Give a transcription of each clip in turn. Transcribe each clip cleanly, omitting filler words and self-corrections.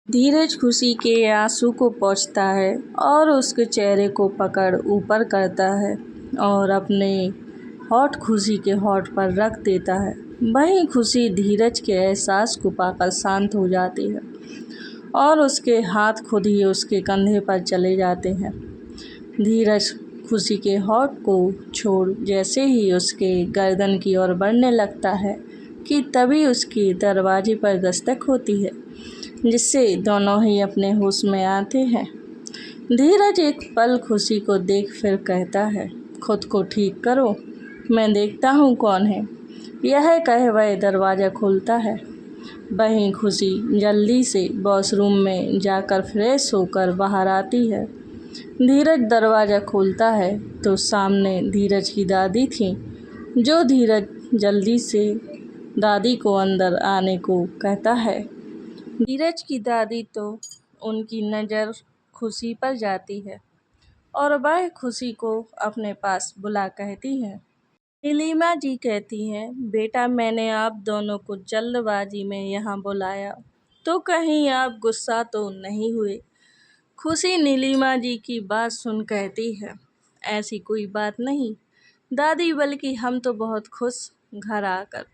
धीरज खुशी के आंसू को पोंछता है और उसके चेहरे को पकड़ ऊपर करता है और अपने होंठ खुशी के होंठ पर रख देता है। वहीं खुशी धीरज के एहसास को पाकर शांत हो जाती है और उसके हाथ खुद ही उसके कंधे पर चले जाते हैं। धीरज खुशी के होंठ को छोड़ जैसे ही उसके गर्दन की ओर बढ़ने लगता है कि तभी उसकी दरवाजे पर दस्तक होती है, जिससे दोनों ही अपने होश में आते हैं। धीरज एक पल खुशी को देख फिर कहता है, खुद को ठीक करो, मैं देखता हूँ कौन है। यह कह वह दरवाज़ा खोलता है। वहीं खुशी जल्दी से वॉशरूम में जाकर फ्रेश होकर बाहर आती है। धीरज दरवाज़ा खोलता है तो सामने धीरज की दादी थी, जो धीरज जल्दी से दादी को अंदर आने को कहता है। धीरज की दादी तो उनकी नज़र खुशी पर जाती है और वह खुशी को अपने पास बुला कहती है। नीलिमा जी कहती हैं, बेटा मैंने आप दोनों को जल्दबाजी में यहाँ बुलाया तो कहीं आप गुस्सा तो नहीं हुए। खुशी नीलिमा जी की बात सुन कहती है, ऐसी कोई बात नहीं दादी, बल्कि हम तो बहुत खुश घर आकर।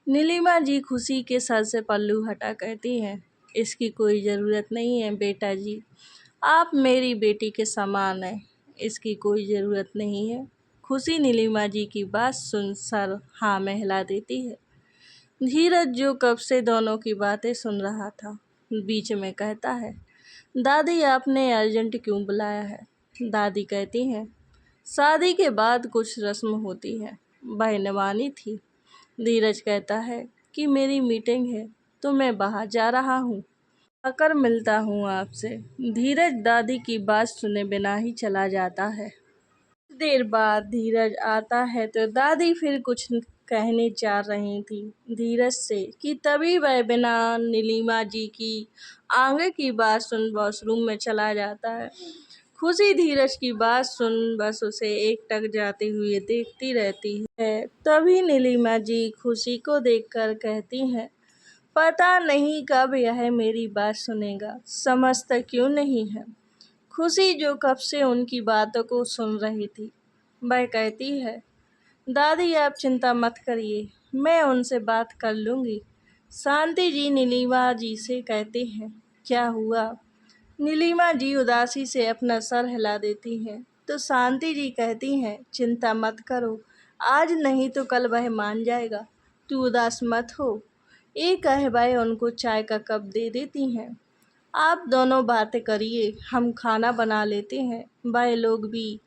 नीलिमा जी खुशी के सर से पल्लू हटा कहती हैं, इसकी कोई ज़रूरत नहीं है बेटा जी, आप मेरी बेटी के समान हैं, इसकी कोई ज़रूरत नहीं है। खुशी नीलिमा जी की बात सुन सर हाँ में हिला देती है। धीरज जो कब से दोनों की बातें सुन रहा था, बीच में कहता है, दादी आपने अर्जेंट क्यों बुलाया है। दादी कहती हैं, शादी के बाद कुछ रस्म होती है, वह निभानी थी। धीरज कहता है कि मेरी मीटिंग है तो मैं बाहर जा रहा हूँ, आकर मिलता हूँ आपसे। धीरज दादी की बात सुने बिना ही चला जाता है। कुछ देर बाद धीरज आता है तो दादी फिर कुछ कहने जा रही थी धीरज से कि तभी वह बिना नीलिमा जी की आगे की बात सुन वॉशरूम में चला जाता है। खुशी धीरज की बात सुन बस उसे एकटक जाते हुए देखती रहती है। तभी नीलिमा जी खुशी को देखकर कहती हैं, पता नहीं कब यह मेरी बात सुनेगा, समझता क्यों नहीं है। खुशी जो कब से उनकी बातों को सुन रही थी, वह कहती है, दादी आप चिंता मत करिए, मैं उनसे बात कर लूँगी। शांति जी नीलिमा जी से कहते हैं, क्या हुआ। नीलिमा जी उदासी से अपना सर हिला देती हैं तो शांति जी कहती हैं, चिंता मत करो, आज नहीं तो कल वह मान जाएगा, तू उदास मत हो। एक कह वह उनको चाय का कप दे देती हैं। आप दोनों बातें करिए, हम खाना बना लेते हैं, वह लोग भी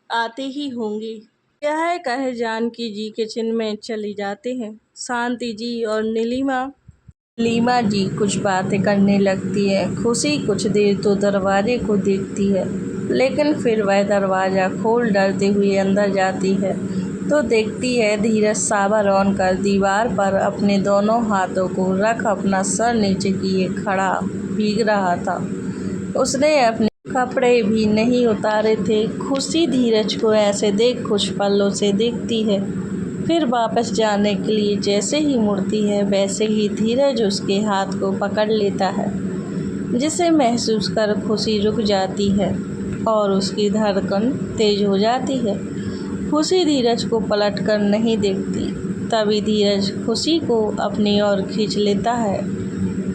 आते ही होंगे। यह कह जानकी जी किचन में चली जाते हैं। शांति जी और नीलिमा जी कुछ बातें करने लगती है। खुशी कुछ देर तो दरवाजे को देखती है, लेकिन फिर वह दरवाज़ा खोल डरते हुए अंदर जाती है तो देखती है धीरज सावर ऑन कर दीवार पर अपने दोनों हाथों को रख अपना सर नीचे किए खड़ा भीग रहा था। उसने अपने कपड़े भी नहीं उतारे थे। खुशी धीरज को ऐसे देख कुछ पलों से देखती है, फिर वापस जाने के लिए जैसे ही मुड़ती है वैसे ही धीरज उसके हाथ को पकड़ लेता है, जिसे महसूस कर खुशी रुक जाती है और उसकी धड़कन तेज हो जाती है। खुशी धीरज को पलट कर नहीं देखती। तभी धीरज खुशी को अपनी ओर खींच लेता है,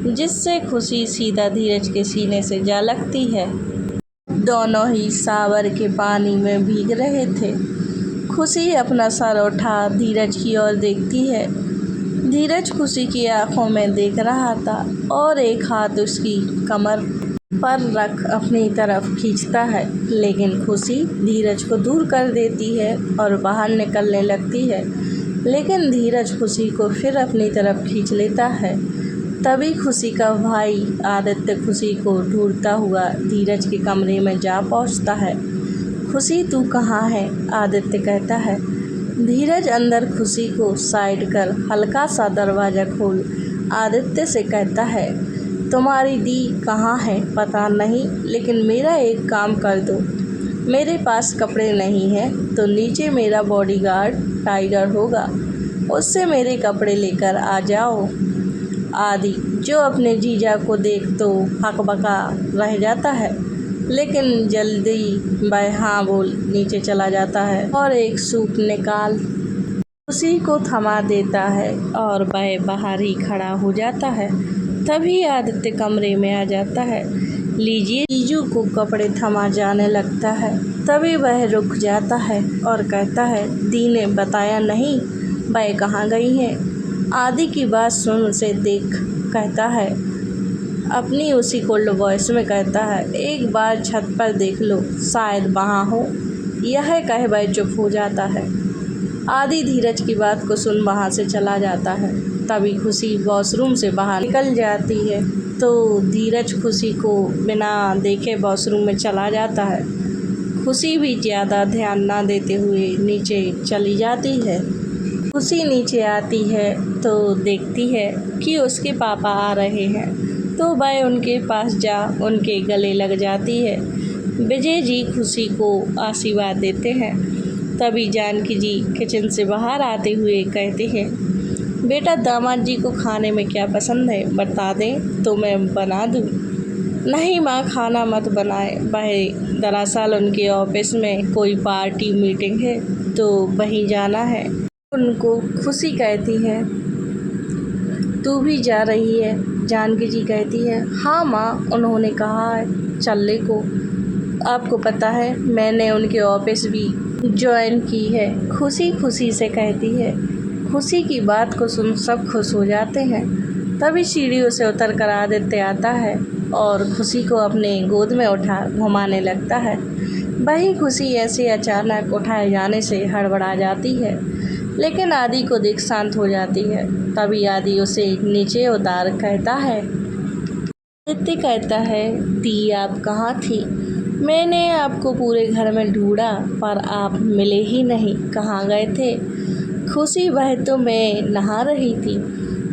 जिससे खुशी सीधा धीरज के सीने से जा लगती है। दोनों ही सावर के पानी में भीग रहे थे। खुशी अपना सर उठा धीरज की ओर देखती है। धीरज खुशी की आंखों में देख रहा था और एक हाथ उसकी कमर पर रख अपनी तरफ खींचता है, लेकिन खुशी धीरज को दूर कर देती है और बाहर निकलने लगती है, लेकिन धीरज खुशी को फिर अपनी तरफ खींच लेता है। तभी खुशी का भाई आदित्य खुशी को ढूंढता हुआ धीरज के कमरे में जा पहुंचता है। खुशी तू कहाँ है, आदित्य कहता है। धीरज अंदर खुशी को साइड कर हल्का सा दरवाज़ा खोल आदित्य से कहता है, तुम्हारी दी कहाँ है पता नहीं, लेकिन मेरा एक काम कर दो, मेरे पास कपड़े नहीं हैं तो नीचे मेरा बॉडीगार्ड टाइगर होगा, उससे मेरे कपड़े लेकर आ जाओ। आदि, जो अपने जीजा को देख तो हकबका रह जाता है, लेकिन जल्दी वह हाँ बोल नीचे चला जाता है और एक सूप निकाल खुशी को थमा देता है और वह बाहर ही खड़ा हो जाता है। तभी आदित्य कमरे में आ जाता है। लीजिए, जीजू को कपड़े थमा जाने लगता है। तभी वह रुक जाता है और कहता है, दी ने बताया नहीं वह कहाँ गई है। आदि की बात सुन उसे देख कहता है, अपनी उसी कोल्ड वॉइस में कहता है, एक बार छत पर देख लो, शायद वहाँ हो। यह कह वह चुप हो जाता है। आदि धीरज की बात को सुन वहाँ से चला जाता है। तभी खुशी वॉशरूम से बाहर निकल जाती है तो धीरज खुशी को बिना देखे वॉशरूम में चला जाता है। खुशी भी ज़्यादा ध्यान ना देते हुए नीचे चली जाती है। खुशी नीचे आती है तो देखती है कि उसके पापा आ रहे हैं, तो वह उनके पास जा उनके गले लग जाती है। विजय जी खुशी को आशीर्वाद देते हैं। तभी जानकी जी किचन से बाहर आते हुए कहते हैं, बेटा दामाद जी को खाने में क्या पसंद है बता दें तो मैं बना दूं। नहीं माँ, खाना मत बनाए, वह दरअसल उनके ऑफिस में कोई पार्टी मीटिंग है तो वहीं जाना है। उनको खुशी कहती है, तू भी जा रही है? जानकी जी कहती है, हाँ माँ, उन्होंने कहा है चलने को। आपको पता है मैंने उनके ऑफिस भी ज्वाइन की है। खुशी खुशी से कहती है। खुशी की बात को सुन सब खुश हो जाते हैं। तभी सीढ़ियों से उतर कर आदित्य आता है और खुशी को अपने गोद में उठा घुमाने लगता है। वही खुशी ऐसे अचानक उठाए जाने से हड़बड़ा जाती है, लेकिन आदि को देख शांत हो जाती है। तभी आदि उसे नीचे उतार कहता है, आदित्य कहता है, दी आप कहाँ थी? मैंने आपको पूरे घर में ढूंढा पर आप मिले ही नहीं, कहाँ गए थे? खुशी, वह तो मैं नहा रही थी,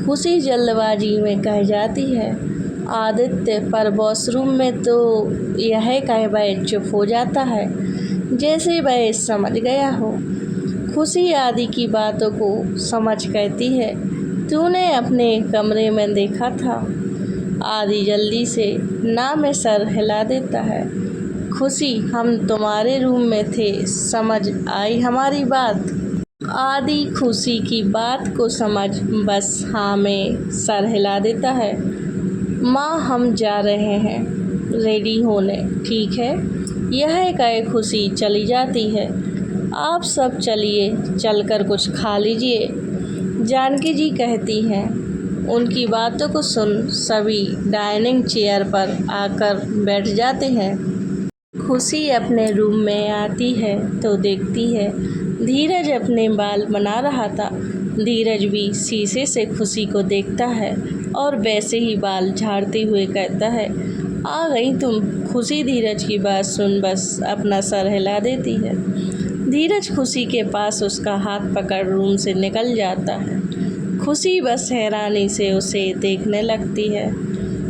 खुशी जल्दबाजी में कह जाती है। आदित्य, पर वॉशरूम में तो यह कह वह चुप हो जाता है, जैसे वह समझ गया हो। खुशी आदि की बातों को समझ कहती है, तूने अपने कमरे में देखा था? आदि जल्दी से ना में सर हिला देता है। खुशी, हम तुम्हारे रूम में थे, समझ आई हमारी बात? आदि खुशी की बात को समझ बस हाँ में सर हिला देता है। माँ, हम जा रहे हैं रेडी होने, ठीक है? यह कह खुशी चली जाती है। आप सब चलिए, चलकर कुछ खा लीजिए, जानकी जी कहती हैं। उनकी बातों को सुन सभी डाइनिंग चेयर पर आकर बैठ जाते हैं। खुशी अपने रूम में आती है तो देखती है धीरज अपने बाल बना रहा था। धीरज भी शीशे से खुशी को देखता है और वैसे ही बाल झाड़ते हुए कहता है, आ गई तुम? खुशी धीरज की बात सुन बस अपना सर हिला देती है। धीरज खुशी के पास उसका हाथ पकड़ रूम से निकल जाता है। खुशी बस हैरानी से उसे देखने लगती है।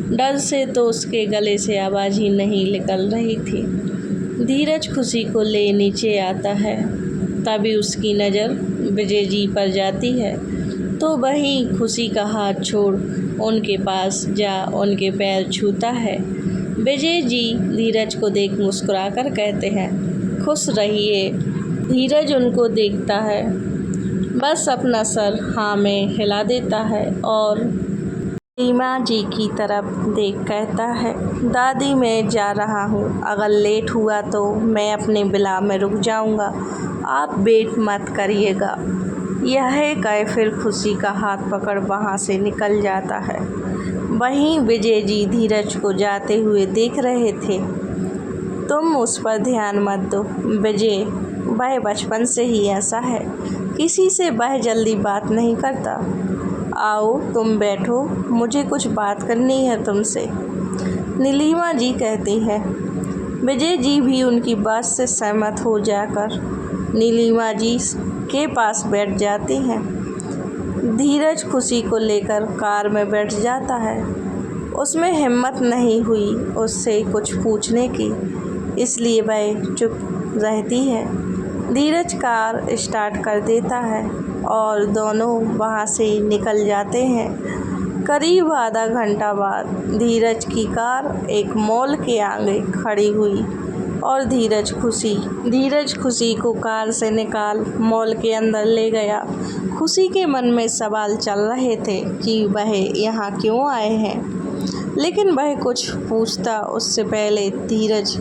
डर से तो उसके गले से आवाज़ ही नहीं निकल रही थी। धीरज खुशी को ले नीचे आता है। तभी उसकी नज़र विजय जी पर जाती है तो वहीं खुशी का हाथ छोड़ उनके पास जा उनके पैर छूता है। विजय जी धीरज को देख मुस्कुराकर कहते हैं, खुश रहिए। धीरज उनको देखता है, बस अपना सर हाँ में हिला देता है और नीलिमा जी की तरफ देख कहता है, दादी मैं जा रहा हूँ, अगर लेट हुआ तो मैं अपने विला में रुक जाऊँगा, आप वेट मत करिएगा। यह कह फिर खुशी का हाथ पकड़ वहाँ से निकल जाता है। वहीं विजय जी धीरज को जाते हुए देख रहे थे। तुम उस पर ध्यान मत दो विजय, वह बचपन से ही ऐसा है, किसी से वह जल्दी बात नहीं करता। आओ तुम बैठो, मुझे कुछ बात करनी है तुमसे, नीलिमा जी कहती है। विजय जी भी उनकी बात से सहमत हो जाकर नीलिमा जी के पास बैठ जाती हैं। धीरज खुशी को लेकर कार में बैठ जाता है। उसमें हिम्मत नहीं हुई उससे कुछ पूछने की, इसलिए वह चुप रहती है। धीरज कार स्टार्ट कर देता है और दोनों वहाँ से निकल जाते हैं। करीब आधा घंटा बाद धीरज की कार एक मॉल के आगे खड़ी हुई और धीरज खुशी को कार से निकाल मॉल के अंदर ले गया। खुशी के मन में सवाल चल रहे थे कि वह यहाँ क्यों आए हैं, लेकिन वह कुछ पूछता उससे पहले धीरज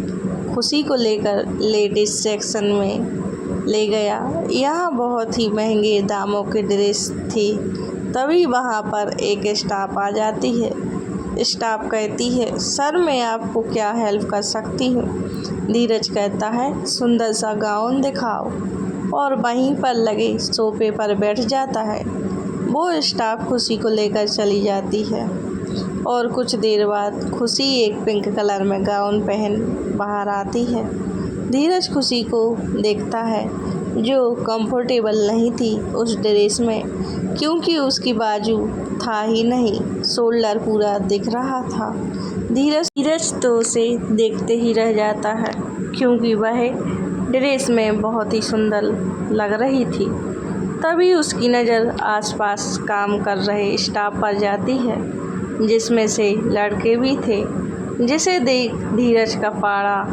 खुशी को लेकर लेडीज सेक्शन में ले गया। यहाँ बहुत ही महंगे दामों की ड्रेस थी। तभी वहाँ पर एक स्टाफ आ जाती है। स्टाफ कहती है, सर मैं आपको क्या हेल्प कर सकती हूँ। धीरज कहता है, सुंदर सा गाउन दिखाओ, और वहीं पर लगे सोफे पर बैठ जाता है। वो स्टाफ खुशी को लेकर चली जाती है और कुछ देर बाद खुशी एक पिंक कलर में गाउन पहन बाहर आती है। धीरज खुशी को देखता है जो कंफर्टेबल नहीं थी उस ड्रेस में, क्योंकि उसकी बाजू था ही नहीं, शोल्डर पूरा दिख रहा था। धीरज तो उसे देखते ही रह जाता है, क्योंकि वह ड्रेस में बहुत ही सुंदर लग रही थी। तभी उसकी नज़र आसपास काम कर रहे स्टाफ पर जाती है, जिसमें से लड़के भी थे, जिसे देख धीरज का पारा